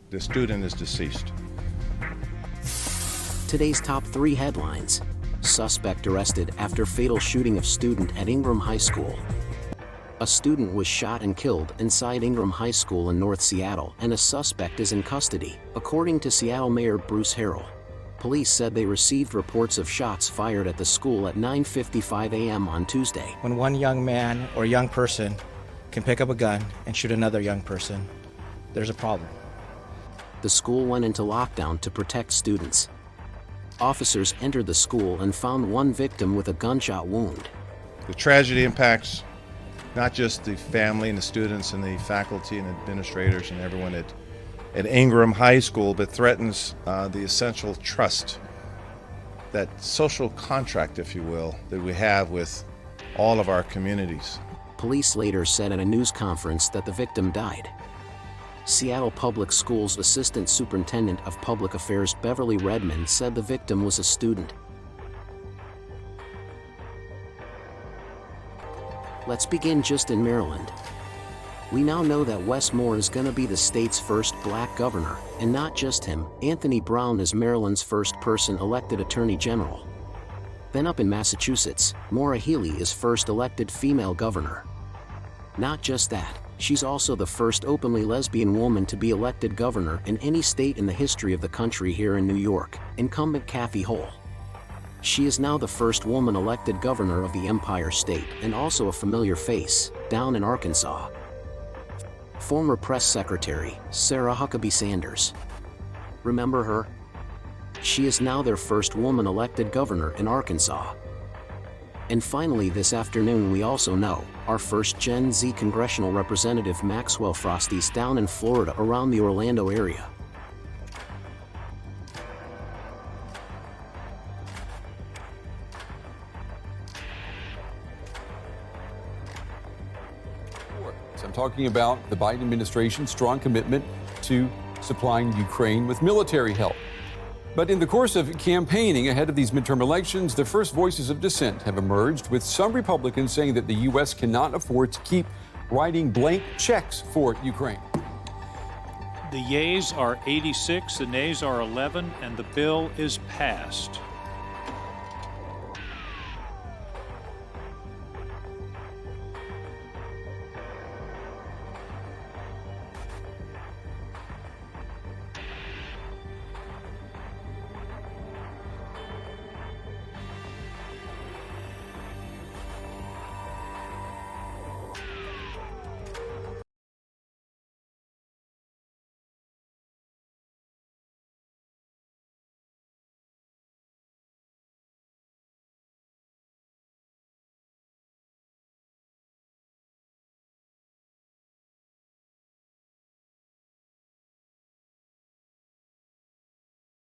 The student is deceased. Today's top 3 headlines. Suspect arrested after fatal shooting of student at Ingraham High School. A student was shot and killed inside Ingraham High School in North Seattle, and a suspect is in custody, according to Seattle Mayor Bruce Harrell. Police said they received reports of shots fired at the school at 9:55 a.m. on Tuesday. When one young man or young person can pick up a gun and shoot another young person, there's a problem. The school went into lockdown to protect students. Officers entered the school and found one victim with a gunshot wound. The tragedy impacts not just the family and the students and the faculty and administrators and everyone at Ingraham High School, but threatens the essential trust, that social contract, if you will, that we have with all of our communities. Police later said at a news conference that the victim died. Seattle Public Schools Assistant Superintendent of Public Affairs Beverly Redmond said the victim was a student. Let's begin just in Maryland. We now know that Wes Moore is going to be the state's first black governor, and not just him. Anthony Brown is Maryland's first person elected attorney general. Then up in Massachusetts, Maura Healey is first elected female governor. Not just that, she's also the first openly lesbian woman to be elected governor in any state in the history of the country. Here in New York, incumbent Kathy Hochul. She is now the first woman elected governor of the Empire State, and also a familiar face, down in Arkansas. Former press secretary, Sarah Huckabee Sanders. Remember her? She is now their first woman elected governor in Arkansas. And finally this afternoon we also know, our first Gen Z congressional representative Maxwell Frosty's down in Florida around the Orlando area. I'm talking about the Biden administration's strong commitment to supplying Ukraine with military help. But in the course of campaigning ahead of these midterm elections, the first voices of dissent have emerged, with some Republicans saying that the U.S. cannot afford to keep writing blank checks for Ukraine. The yeas are 86, the nays are 11, and the bill is passed.